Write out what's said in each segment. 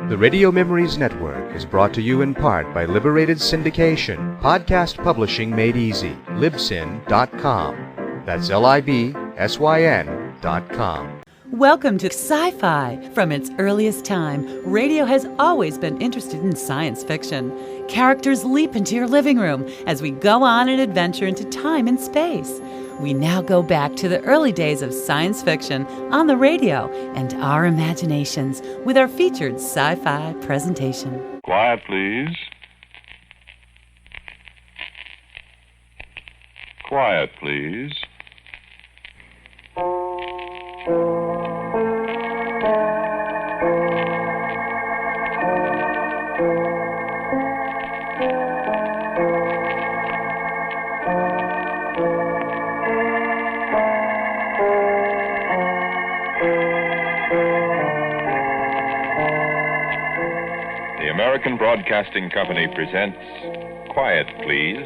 The Radio Memories Network is brought to you in part by Liberated Syndication, podcast publishing made easy, libsyn.com. That's libsyn.com. Welcome to Sci-Fi. From its earliest time, radio has always been interested in science fiction. Characters leap into your living room as we go on an adventure into time and space. We now go back to the early days of science fiction on the radio and our imaginations with our featured sci-fi presentation. Quiet, please. Quiet, please. The American Broadcasting Company presents Quiet, Please,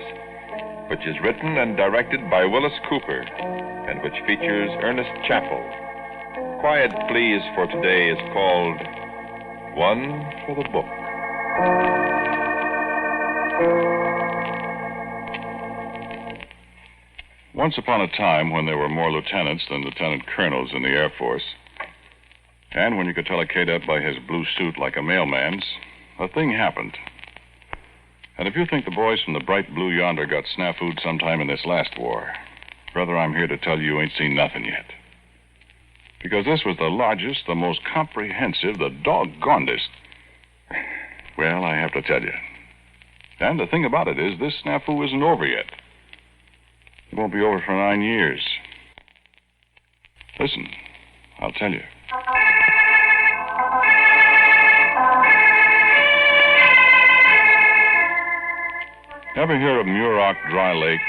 which is written and directed by Willis Cooper and which features Ernest Chappell. Quiet, Please for today is called One for the Book. Once upon a time when there were more lieutenants than lieutenant colonels in the Air Force, and when you could tell a cadet by his blue suit like a mailman's, a thing happened. And if you think the boys from the bright blue yonder got snafu'd sometime in this last war, brother, I'm here to tell you ain't seen nothing yet. Because this was the largest, the most comprehensive, the doggonedest. Well, I have to tell you. And the thing about it is, this snafu isn't over yet. It won't be over for 9 years. Listen, I'll tell you. Ever hear of Muroc Dry Lake?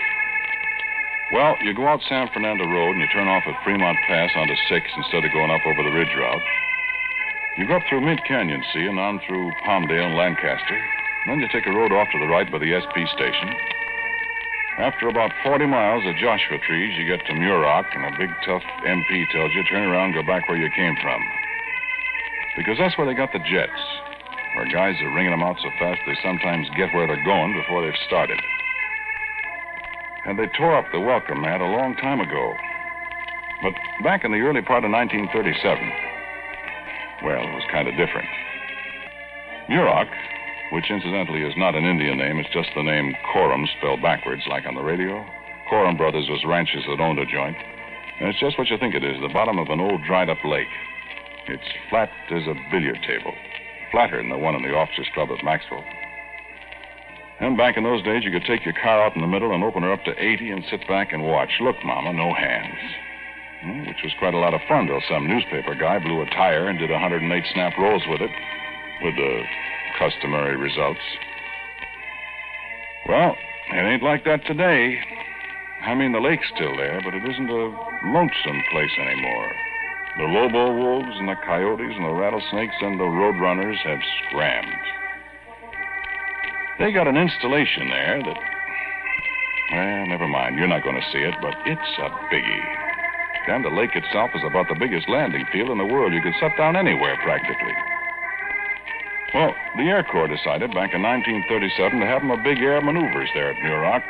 Well, you go out San Fernando Road and you turn off at Fremont Pass onto 6 instead of going up over the ridge route. You go up through Mint Canyon, see, and on through Palmdale and Lancaster. And then you take a road off to the right by the SP station. After about 40 miles of Joshua trees, you get to Muroc, and a big, tough MP tells you, turn around and go back where you came from. Because that's where they got the jets, where guys are ringing them out so fast they sometimes get where they're going before they've started. And they tore up the welcome mat a long time ago. But back in the early part of 1937, well, it was kind of different. Muroc, which incidentally is not an Indian name, it's just the name Coram spelled backwards like on the radio. Coram Brothers was ranchers that owned a joint. And it's just what you think it is, the bottom of an old dried-up lake. It's flat as a billiard table, flatter than the one in the officers' club at Maxwell. And back in those days, you could take your car out in the middle and open her up to 80 and sit back and watch. Look, Mama, no hands. Which was quite a lot of fun till some newspaper guy blew a tire and did 108 snap rolls with it, with the customary results. Well, it ain't like that today. I mean, the lake's still there, but it isn't a lonesome place anymore. The Lobo wolves and the coyotes and the rattlesnakes and the roadrunners have scrammed. They got an installation there that, well, never mind. You're not going to see it, but it's a biggie. And the lake itself is about the biggest landing field in the world. You could set down anywhere, practically. Well, the Air Corps decided back in 1937 to have them a big air maneuvers there at Muroc.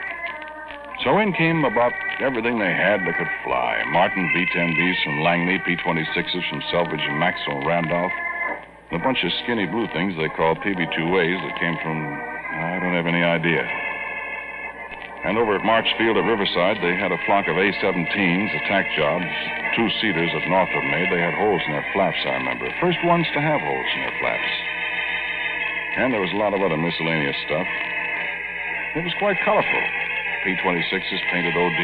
So in came about everything they had that could fly. Martin B-10Bs from Langley, P-26s from Selvage and Maxwell and Randolph, and a bunch of skinny blue things they call PB-2As that came from, I don't have any idea. And over at Marchfield at Riverside, they had a flock of A-17s, attack jobs, two-seaters that Northrop made. They had holes in their flaps, I remember. First ones to have holes in their flaps. And there was a lot of other miscellaneous stuff. It was quite colorful. P-26s painted OD.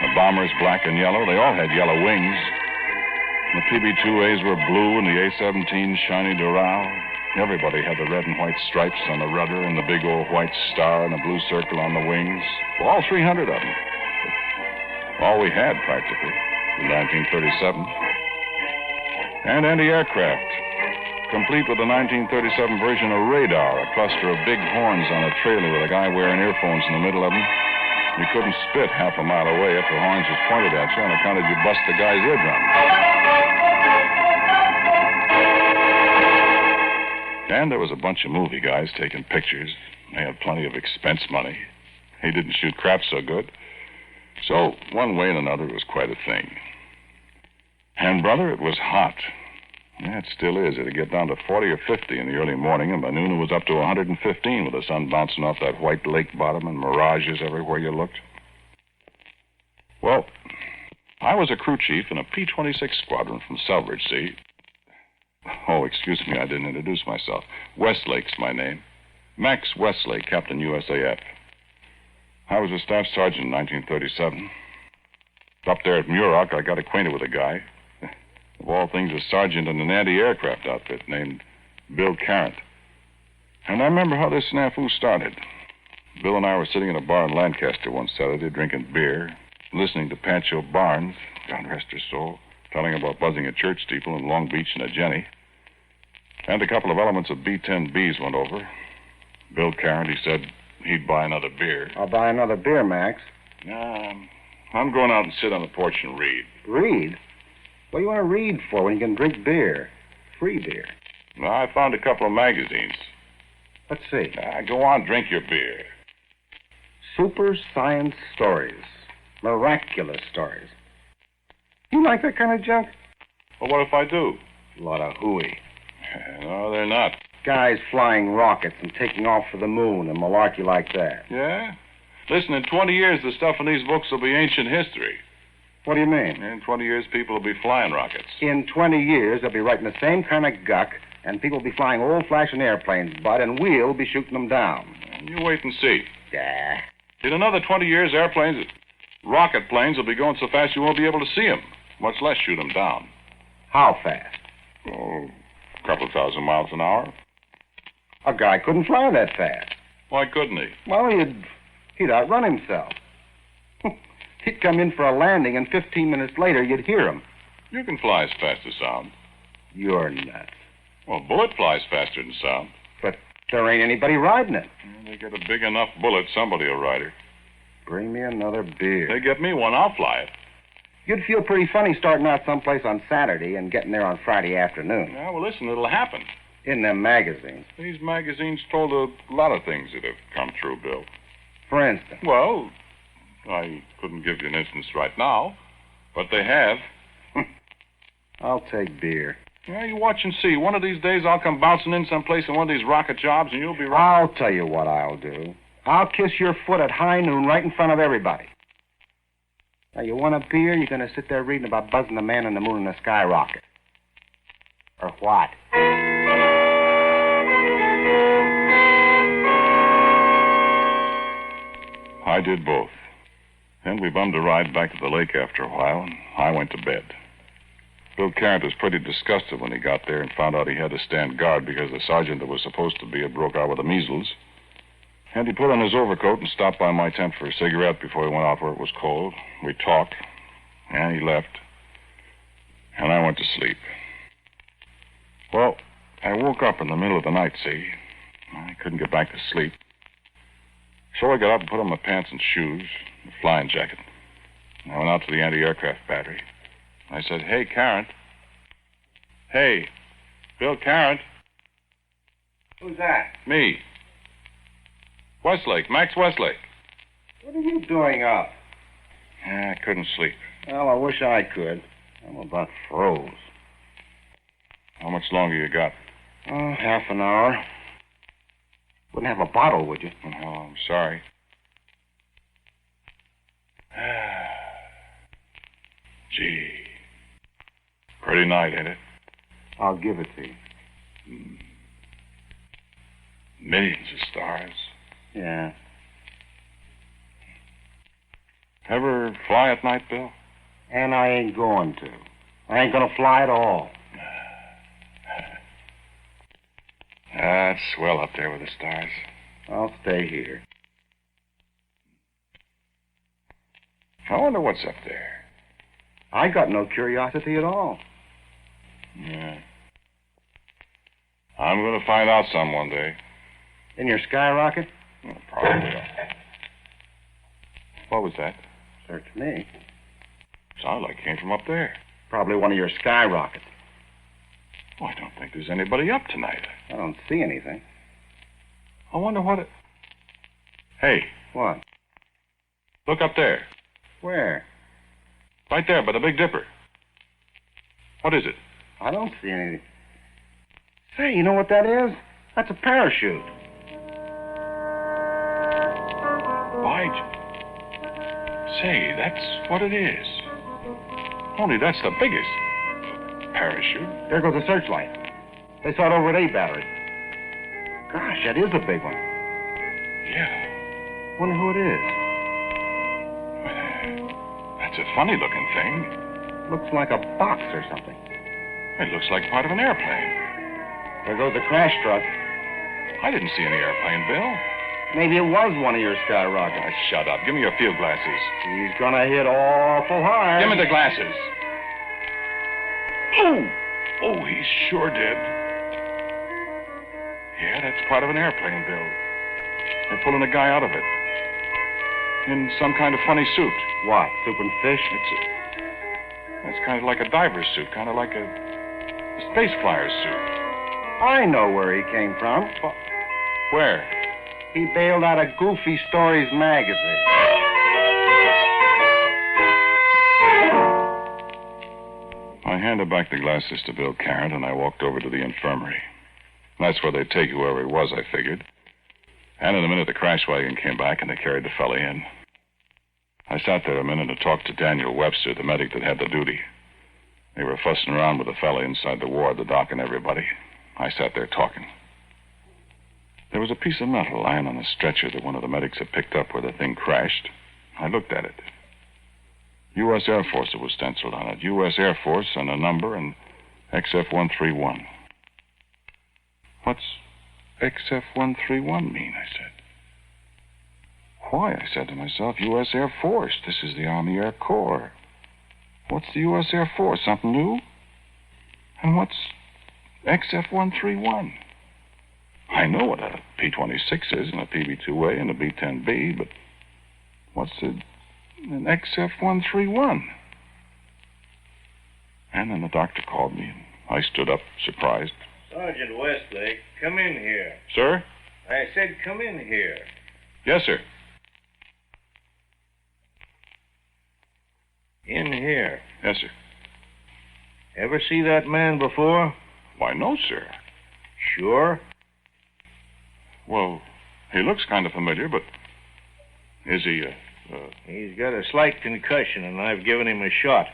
The bombers black and yellow. They all had yellow wings. The PB-2As were blue and the A-17s shiny Doral. Everybody had the red and white stripes on the rudder and the big old white star and a blue circle on the wings. All 300 of them. All we had, practically, in 1937. And anti-aircraft, complete with the 1937 version of radar, a cluster of big horns on a trailer with a guy wearing earphones in the middle of them. You couldn't spit half a mile away if the horns was pointed at you on account of you bust the guy's eardrum. And there was a bunch of movie guys taking pictures. They had plenty of expense money. He didn't shoot crap so good. So, one way and another, it was quite a thing. And, brother, it was hot. Yeah, it still is. It'd get down to 40 or 50 in the early morning, and by noon it was up to 115 with the sun bouncing off that white lake bottom and mirages everywhere you looked. Well, I was a crew chief in a P-26 squadron from Selvidge, see? Oh, excuse me, I didn't introduce myself. Westlake's my name. Max Westlake, Captain USAF. I was a staff sergeant in 1937. Up there at Muroc, I got acquainted with a guy. Of all things, a sergeant in an anti-aircraft outfit named Bill Carrant. And I remember how this snafu started. Bill and I were sitting in a bar in Lancaster one Saturday drinking beer, listening to Pancho Barnes, God rest his soul, telling about buzzing a church steeple in Long Beach in a Jenny. And a couple of elements of B-10Bs went over. Bill Carrant, he said he'd buy another beer. I'll buy another beer, Max. I'm going out and sit on the porch and read. Read? What do you want to read for when you can drink beer? Free beer. Well, I found a couple of magazines. Let's see. Go on, drink your beer. Super science stories. Miraculous stories. You like that kind of junk? Well, what if I do? A lot of hooey. No, they're not. Guys flying rockets and taking off for the moon and malarkey like that. Yeah? Listen, in 20 years, the stuff in these books will be ancient history. What do you mean? In 20 years, people will be flying rockets. In 20 years, they'll be writing the same kind of guck, and people will be flying old-fashioned airplanes, Bud, and we'll be shooting them down. You wait and see. Yeah. In another 20 years, rocket planes will be going so fast you won't be able to see them, much less shoot them down. How fast? Oh, a couple of 1,000 miles an hour. A guy couldn't fly that fast. Why couldn't he? Well, he'd outrun himself. He'd come in for a landing, and 15 minutes later, you'd hear him. You can fly as fast as sound. You're nuts. Well, a bullet flies faster than sound. But there ain't anybody riding it. They get a big enough bullet, somebody will ride her. Bring me another beer. They get me one, I'll fly it. You'd feel pretty funny starting out someplace on Saturday and getting there on Friday afternoon. Yeah, well, listen, it'll happen. In them magazines. These magazines told a lot of things that have come true, Bill. For instance? Well, I couldn't give you an instance right now, but they have. I'll take beer. Yeah, you watch and see. One of these days I'll come bouncing in someplace in one of these rocket jobs and you'll be right. I'll tell you what I'll do. I'll kiss your foot at high noon right in front of everybody. Now, you want a beer? You're going to sit there reading about buzzing the man on the moon in a skyrocket. Or what? I did both. Then we bummed a ride back to the lake after a while, and I went to bed. Bill Carrant was pretty disgusted when he got there and found out he had to stand guard because the sergeant that was supposed to be had broke out with the measles. And he put on his overcoat and stopped by my tent for a cigarette before he went out where it was cold. We talked, and he left. And I went to sleep. Well, I woke up in the middle of the night, see? I couldn't get back to sleep. So I got up and put on my pants and shoes, a flying jacket. I went out to the anti-aircraft battery. I said, "Hey, Carrant." "Hey, Bill Carrant." Who's that? "Me. Westlake, Max Westlake." What are you doing up? I couldn't sleep. Well, I wish I could. I'm about froze. How much longer you got? Oh, half an hour. Wouldn't have a bottle, would you? Oh, I'm sorry. Gee. Pretty night, ain't it? I'll give it to you. Millions of stars. Yeah. Ever fly at night, Bill? And I ain't going to. I ain't going to fly at all. It's swell up there with the stars. I'll stay here. I wonder what's up there. I got no curiosity at all. Yeah. I'm going to find out some one day. In your skyrocket? Well, probably. What was that? Search me. Sounded like it came from up there. Probably one of your skyrockets. Well, I don't think there's anybody up tonight. Oh, don't see anything. I wonder what it... Hey, What? look up there. Where? Right there by the Big Dipper. What is it? I don't see anything. Say, you know what that is? That's a parachute. By... Say, that's what it is. Only that's the biggest. Parachute. There goes the searchlight. They saw it over at A Battery. Gosh, that is a big one. Yeah. Wonder who it is. That's a funny-looking thing. Looks like a box or something. It looks like part of an airplane. There goes the crash truck. I didn't see any airplane, Bill. Maybe it was one of your skyrockets. Shut up. Give me your field glasses. He's gonna hit awful hard. Give me the glasses. Oh! Oh, he sure did. Yeah, that's part of an airplane, Bill. They're pulling a guy out of it. In some kind of funny suit. What, soup and fish? It's kind of like a diver's suit, kind of like a space flyer's suit. I know where he came from. Where? He bailed out of Goofy Stories magazine. I handed back the glasses to Bill Carrot, and I walked over to the infirmary. That's where they'd take whoever he was, I figured. And in a minute, the crash wagon came back, and they carried the fella in. I sat there a minute and talked to Daniel Webster, the medic that had the duty. They were fussing around with the fella inside the ward, the doc and everybody. I sat there talking. There was a piece of metal lying on the stretcher that one of the medics had picked up where the thing crashed. I looked at it. U.S. Air Force, it was stenciled on it. U.S. Air Force and a number and XF-131. What's XF-131 mean, I said. Why, I said to myself, U.S. Air Force. This is the Army Air Corps. What's the U.S. Air Force? Something new? And what's XF-131? I know what a P-26 is and a PB-2A and a B-10B, but what's an XF-131? And then the doctor called me, and I stood up, surprised. Sergeant Westlake, come in here. Sir? I said come in here. Yes, sir. In here. Yes, sir. Ever see that man before? Why, no, sir. Sure. Well, he looks kind of familiar, but is he, He's got a slight concussion, and I've given him a shot.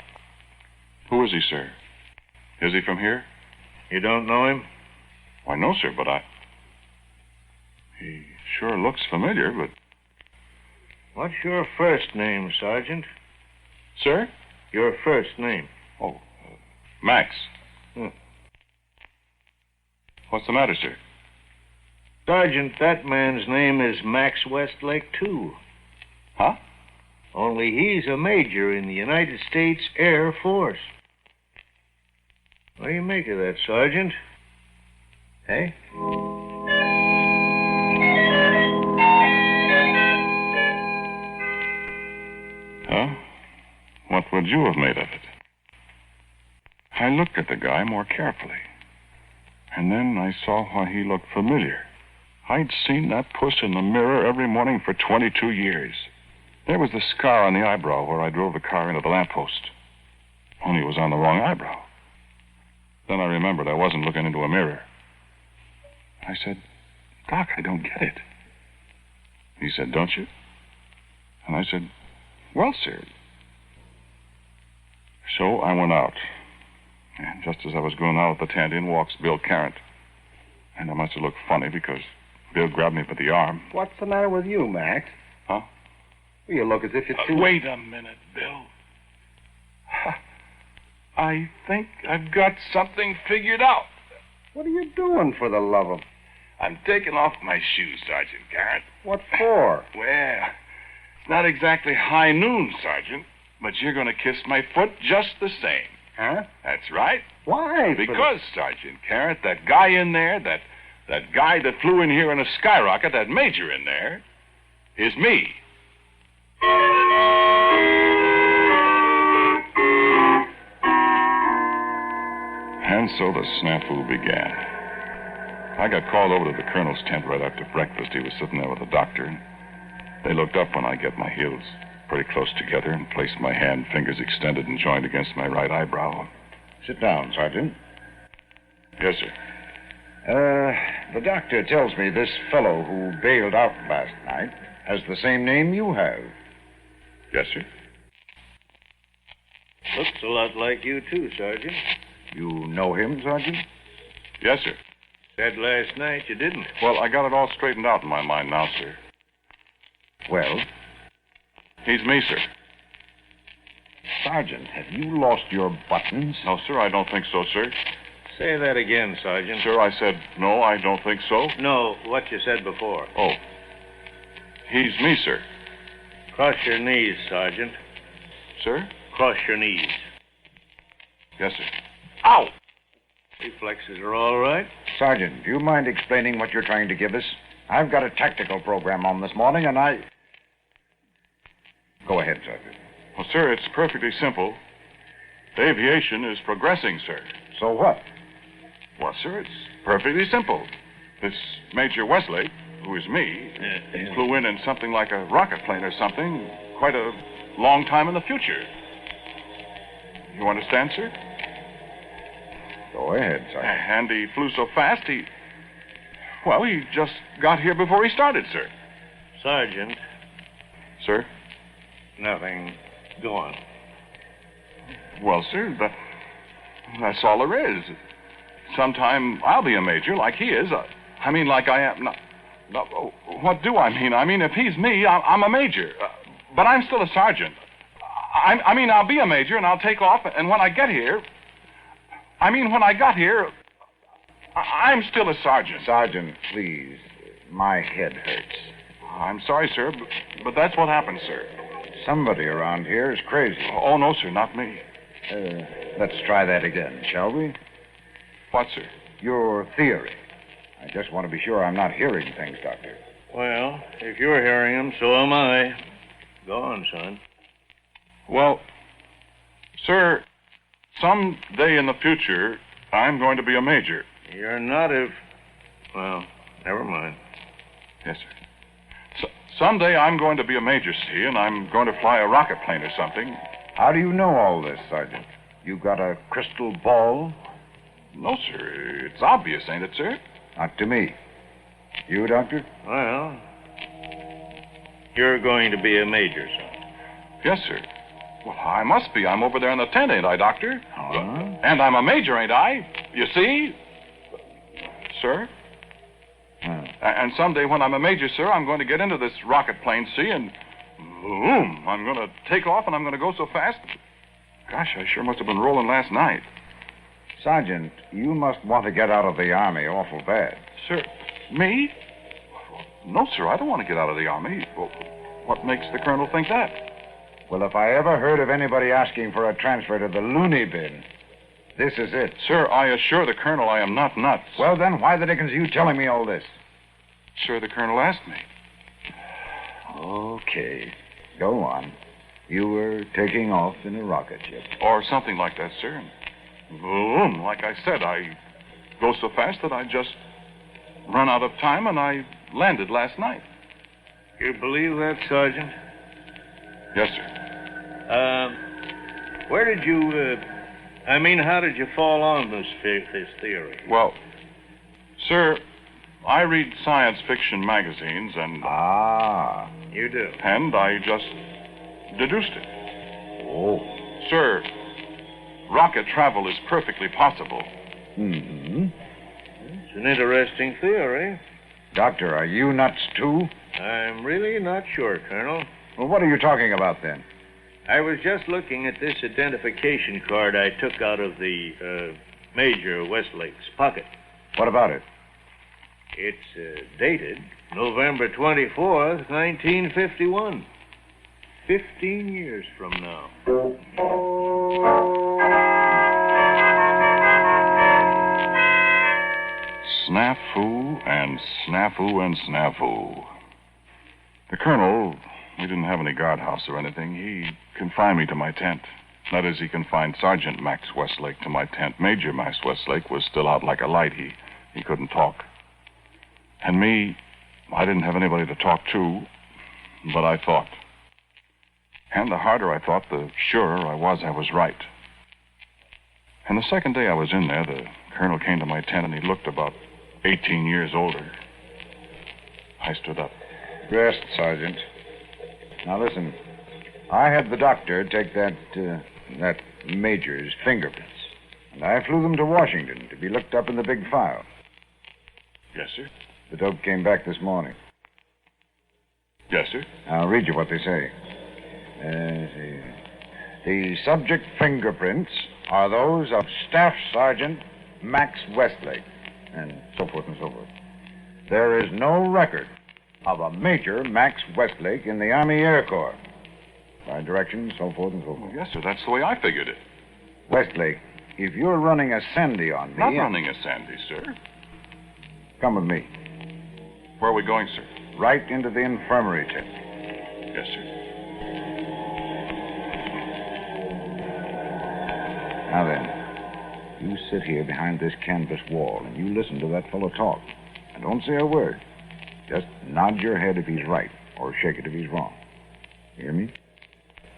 who is he, sir? Is he from here? You don't know him? Why, no, sir, but he sure looks familiar, but... What's your first name, Sergeant? Sir? Your first name. Oh, Max. What's the matter, sir? Sergeant, that man's name is Max Westlake, too. Huh? Only he's a major in the United States Air Force. What do you make of that, Sergeant? Eh? Huh? What would you have made of it? I looked at the guy more carefully. And then I saw why he looked familiar. I'd seen that puss in the mirror every morning for 22 years. There was the scar on the eyebrow where I drove the car into the lamppost. Only it was on the wrong eyebrow. Then I remembered I wasn't looking into a mirror. I said, Doc, I don't get it. He said, don't you? And I said, well, sir. So I went out. And just as I was going out of the tent, in walks Bill Carrot. And I must have looked funny because Bill grabbed me by the arm. What's the matter with you, Max? Huh? You look as if you're too... Wait a minute, Bill. I think I've got something figured out. What are you doing, for the love of... I'm taking off my shoes, Sergeant Carrot. What for? Well, it's not exactly high noon, Sergeant, but you're going to kiss my foot just the same. Huh? That's right. Why? Because, Sergeant Carrot, that guy in there, that guy that flew in here in a skyrocket, that major in there, is me. And so the snafu began. I got called over to the colonel's tent right after breakfast. He was sitting there with the doctor. They looked up when I get my heels pretty close together and placed my hand, fingers extended and joined against my right eyebrow. Sit down, Sergeant. Yes, sir. The doctor tells me this fellow who bailed out last night has the same name you have. Yes, sir. Looks a lot like you, too, Sergeant. You know him, Sergeant? Yes, sir. Said last night you didn't. Well, I got it all straightened out in my mind now, sir. Well? He's me, sir. Sergeant, have you lost your buttons? No, sir, I don't think so, sir. Say that again, Sergeant. Sir, I said, no, I don't think so. No, what you said before. Oh. He's me, sir. Cross your knees, Sergeant. Sir? Cross your knees. Yes, sir. Ow! Reflexes are all right. Sergeant, do you mind explaining what you're trying to give us? I've got a tactical program on this morning, and I... Go ahead, Sergeant. Well, sir, it's perfectly simple. Aviation is progressing, sir. So what? Well, sir, it's perfectly simple. This Major Westlake, who is me, flew in something like a rocket plane or something quite a long time in the future. You understand, sir? Go ahead, Sergeant. And he flew so fast, he just got here before he started, sir. Sergeant. Sir? Nothing. Go on. Well, sir, that's all there is. Sometime I'll be a major like he is. I mean, like I am. No, what do I mean? I mean, if he's me, I'm a major. But I'm still a sergeant. I mean, I'll be a major and I'll take off, and when I get here... when I got here, I'm still a sergeant. Sergeant, please. My head hurts. I'm sorry, sir, but that's what happened, sir. Somebody around here is crazy. Oh, no, sir, not me. Let's try that again, shall we? What, sir? Your theory. I just want to be sure I'm not hearing things, Doctor. Well, if you're hearing them, so am I. Go on, son. Well, sir, some day in the future, I'm going to be a major. You're not if... Well, never mind. Yes, sir. Someday I'm going to be a major, see, and I'm going to fly a rocket plane or something. How do you know all this, Sergeant? You got a crystal ball? No, sir. It's obvious, ain't it, sir? Not to me. You, Doctor? Well, you're going to be a major, son. Yes, sir. Well, I must be. I'm over there in the tent, ain't I, Doctor? Huh? And I'm a major, ain't I? You see? Sir? And someday when I'm a major, sir, I'm going to get into this rocket plane, see, and boom, I'm going to take off and I'm going to go so fast. Gosh, I sure must have been rolling last night. Sergeant, you must want to get out of the Army awful bad. Sir, me? No, sir, I don't want to get out of the Army. Well, what makes the colonel think that? Well, if I ever heard of anybody asking for a transfer to the loony bin, this is it. Sir, I assure the colonel I am not nuts. Well, then, why the dickens are you telling me all this? Sir, the colonel asked me. Okay. Go on. You were taking off in a rocket ship. Or something like that, sir. And boom, like I said, I go so fast that I just run out of time and I landed last night. You believe that, Sergeant? Yes, sir. Where did you, how did you fall on this theory? Well, sir, I read science fiction magazines and... Ah. You do? And I just deduced it. Oh. Sir, rocket travel is perfectly possible. Mm-hmm. It's an interesting theory. Doctor, are you nuts, too? I'm really not sure, Colonel. Well, what are you talking about, then? I was just looking at this identification card I took out of the Major Westlake's pocket. What about it? It's dated November 24th, 1951. 15 years from now. Snafu and snafu and snafu. The colonel, we didn't have any guardhouse or anything. He confined me to my tent. That is, he confined Sergeant Max Westlake to my tent. Major Max Westlake was still out like a light. He couldn't talk. And me, I didn't have anybody to talk to, but I thought. And the harder I thought, the surer I was right. And the second day I was in there, the colonel came to my tent and he looked about 18 years older. I stood up. Rest, Sergeant. Now listen, I had the doctor take that major's fingerprints, and I flew them to Washington to be looked up in the big file. Yes, sir. The dope came back this morning. Yes, sir. I'll read you what they say. The subject fingerprints are those of Staff Sergeant Max Westlake, and so forth and so forth. There is no record of a Major Max Westlake in the Army Air Corps. By directions, so forth and so forth. Yes, sir. That's the way I figured it. Westlake, if you're running a Sandy on me... Not running a Sandy, sir. Come with me. Where are we going, sir? Right into the infirmary tent. Yes, sir. Now then, you sit here behind this canvas wall and you listen to that fellow talk. And don't say a word. Just nod your head if he's right, or shake it if he's wrong. Hear me?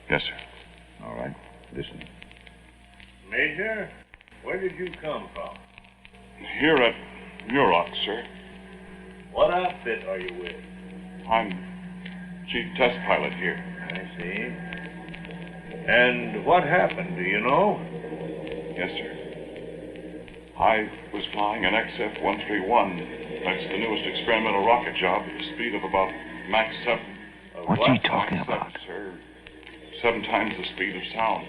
Yes, sir. All right. Listen. Major, where did you come from? Here at Muroc, sir. What outfit are you with? I'm chief test pilot here. I see. And what happened, do you know? Yes, sir. I was flying an XF-131. That's the newest experimental rocket job at the speed of about Mach 7. What's he talking Mach about? 7, sir. 7 times the speed of sound.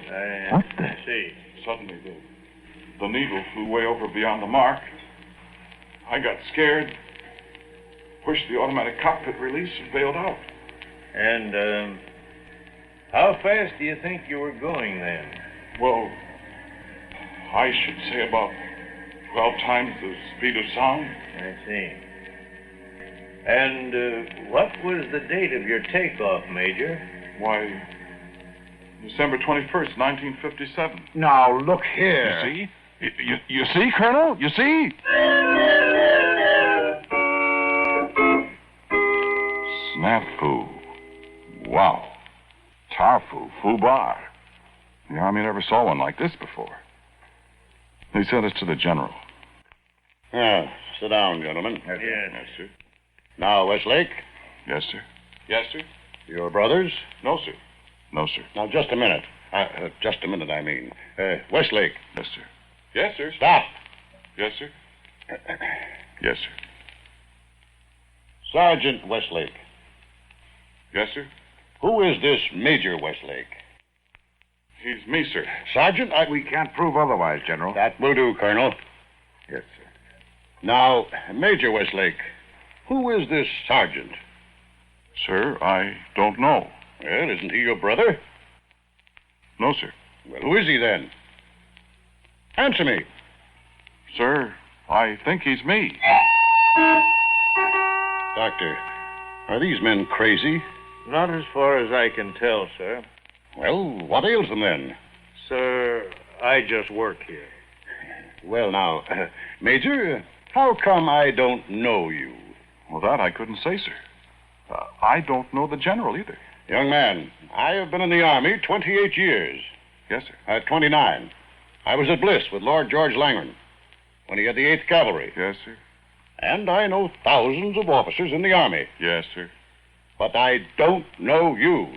What the? I see. Suddenly, the needle flew way over beyond the mark. I got scared, pushed the automatic cockpit release, and bailed out. And, how fast do you think you were going then? Well, I should say about 12 times the speed of sound. I see. And, what was the date of your takeoff, Major? Why, December 21st, 1957. Now, look here. You see? You see, Colonel? You see? Snafu. Wow. Tarfu. Fubar. The Army never saw one like this before. They sent us to the general. Sit down, gentlemen. Yes, sir. Now, Westlake, Yes, sir. Yes, sir. your brothers? No, sir. No, sir. Now, just a minute. Just a minute, I mean. Westlake, Yes, sir. Yes, sir. stop. Yes, sir. Yes, sir. Sergeant Westlake, Yes, sir. who is this Major Westlake? He's me, sir. Sergeant, We can't prove otherwise, General. That will do, Colonel. Yes, sir. Now, Major Westlake, who is this sergeant? Sir, I don't know. Well, isn't he your brother? No, sir. Well, who is he then? Answer me. Sir, I think he's me. Doctor, are these men crazy? Not as far as I can tell, sir. Well, what ails them then? Sir, I just work here. Well, now, Major, how come I don't know you? Well, that I couldn't say, sir. I don't know the general either. Young man, I have been in the Army 28 years. Yes, sir. 29. I was at Bliss with Lord George Langhorne when he had the 8th Cavalry. Yes, sir. And I know thousands of officers in the Army. Yes, sir. But I don't know you.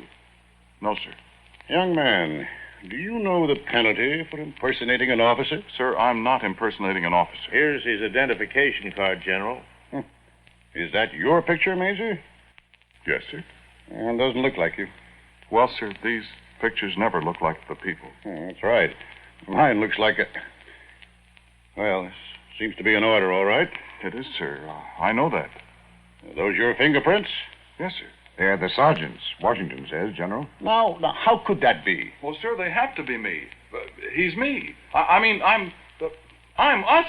No, sir. Young man, do you know the penalty for impersonating an officer? Sir, I'm not impersonating an officer. Here's his identification card, General. Is that your picture, Major? Yes, sir. It doesn't look like you. Well, sir, these pictures never look like the people. That's right. Mine looks like a... Well, this seems to be an order, all right. It is, sir. I know that. Are those your fingerprints? Yes, sir. They're the sergeant's, Washington says, General. Now, how could that be? Well, sir, they have to be me. He's me. I'm us,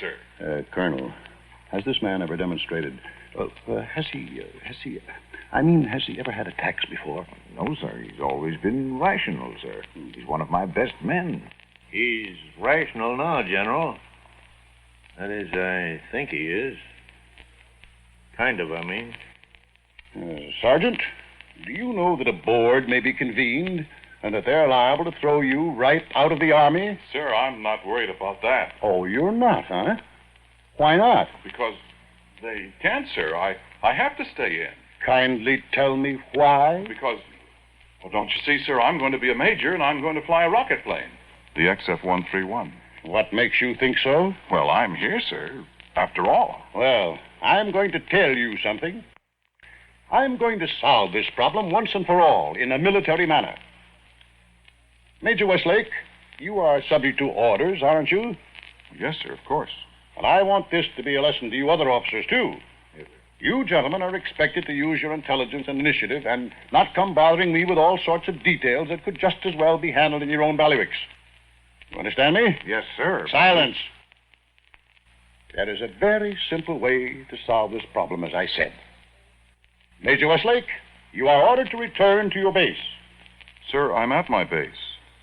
sir. Colonel, has this man ever demonstrated... has he ever had attacks before? No, sir. He's always been rational, sir. He's one of my best men. He's rational now, General. That is, I think he is. Kind of, I mean. Sergeant, do you know that a board may be convened and that they're liable to throw you right out of the Army? Sir, I'm not worried about that. Oh, you're not, huh? Why not? Because they can't, sir. I have to stay in. Kindly tell me why. Because, well, don't you see, sir, I'm going to be a major and I'm going to fly a rocket plane. The XF-131. What makes you think so? Well, I'm here, sir, after all. Well, I'm going to tell you something. I'm going to solve this problem once and for all in a military manner. Major Westlake, you are subject to orders, aren't you? Yes, sir, of course. And I want this to be a lesson to you other officers, too. You gentlemen are expected to use your intelligence and initiative and not come bothering me with all sorts of details that could just as well be handled in your own bailiwicks. You understand me? Yes, sir. Silence. There is a very simple way to solve this problem, as I said. Major Westlake, you are ordered to return to your base. Sir, I'm at my base.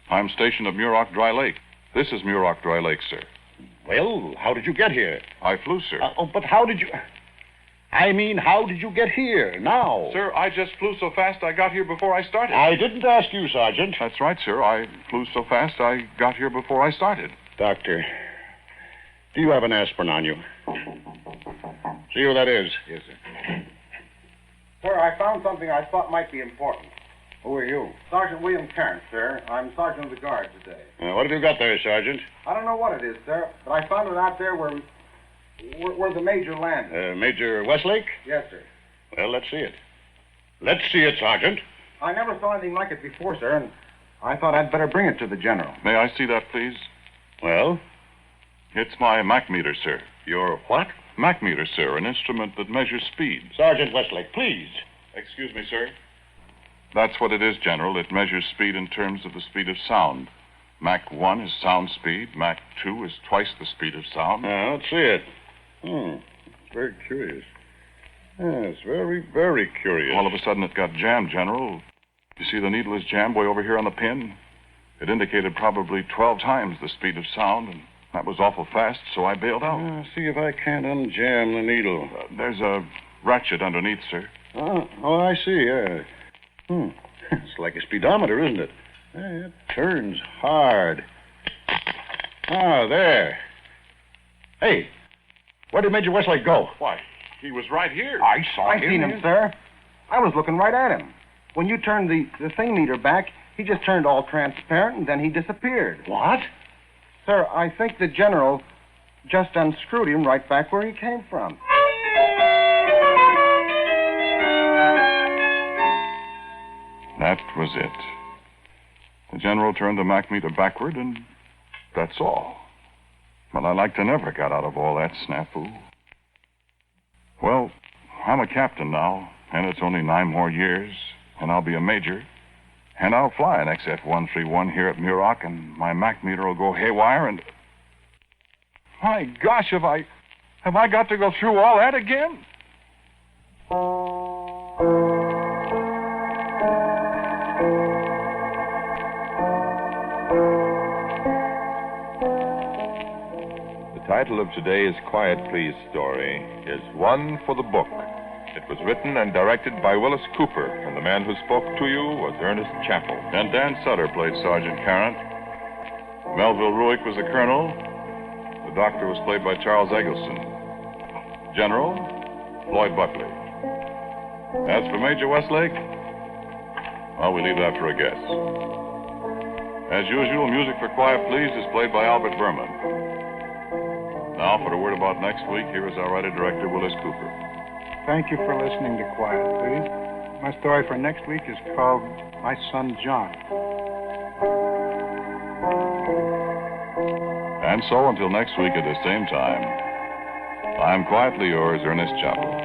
I'm stationed at Muroc Dry Lake. This is Muroc Dry Lake, sir. Well, how did you get here? I flew, sir. But how did you... I mean, how did you get here, now? Sir, I just flew so fast I got here before I started. I didn't ask you, Sergeant. That's right, sir. I flew so fast I got here before I started. Doctor, do you have an aspirin on you? See who that is? Yes, sir. Sir, I found something I thought might be important. Who are you? Sergeant William Carrot, sir. I'm sergeant of the guard today. What have you got there, Sergeant? I don't know what it is, sir, but I found it out there where the major landed. Major Westlake? Yes, sir. Well, let's see it. Let's see it, Sergeant. I never saw anything like it before, sir, and I thought I'd better bring it to the general. May I see that, please? Well? It's my Mach meter, sir. Your what? Mach meter, sir, an instrument that measures speed. Sergeant Westlake, please. Excuse me, sir. That's what it is, General. It measures speed in terms of the speed of sound. Mach 1 is sound speed. Mach 2 is twice the speed of sound. Let's see it. It's very curious. Yes, very, very curious. All of a sudden, it got jammed, General. You see the needle is jammed way over here on the pin? It indicated probably 12 times the speed of sound, and that was awful fast, so I bailed out. See if I can't unjam the needle. There's a ratchet underneath, sir. Oh, I see, yeah. It's like a speedometer, isn't it? It turns hard. There. Hey, where did Major Westlake go? Why, he was right here. I saw him. I seen him, sir. I was looking right at him. When you turned the thing meter back, he just turned all transparent, and then he disappeared. What? Sir, I think the general just unscrewed him right back where he came from. That was it. The general turned the Mach meter backward, and that's all. But I like to never got out of all that snafu. Well, I'm a captain now, and it's only 9 more years, and I'll be a major. And I'll fly an XF-131 here at Muroc, and my Mach meter will go haywire, and... My gosh, have I got to go through all that again? The title of today's Quiet Please story is One for the Book. It was written and directed by Willis Cooper, and the man who spoke to you was Ernest Chappell. And Dan Sutter played Sergeant Carrant. Melville Ruick was the colonel. The doctor was played by Charles Eggleston. General, Floyd Buckley. As for Major Westlake, well, we leave that for a guess. As usual, music for Quiet Please is played by Albert Berman. Now, for a word about next week, here is our writer-director, Willis Cooper. Thank you for listening to Quiet, Please. My story for next week is called My Son John. And so, until next week at the same time, I'm quietly yours, Ernest Chappell.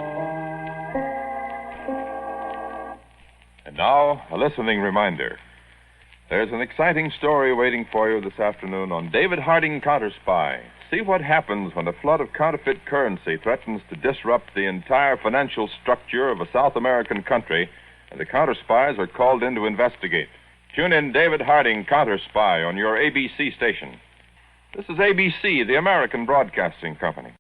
And now, a listening reminder. There's an exciting story waiting for you this afternoon on David Harding Counter Spy. See what happens when a flood of counterfeit currency threatens to disrupt the entire financial structure of a South American country, and the counter spies are called in to investigate. Tune in David Harding Counter Spy on your ABC station. This is ABC, the American Broadcasting Company.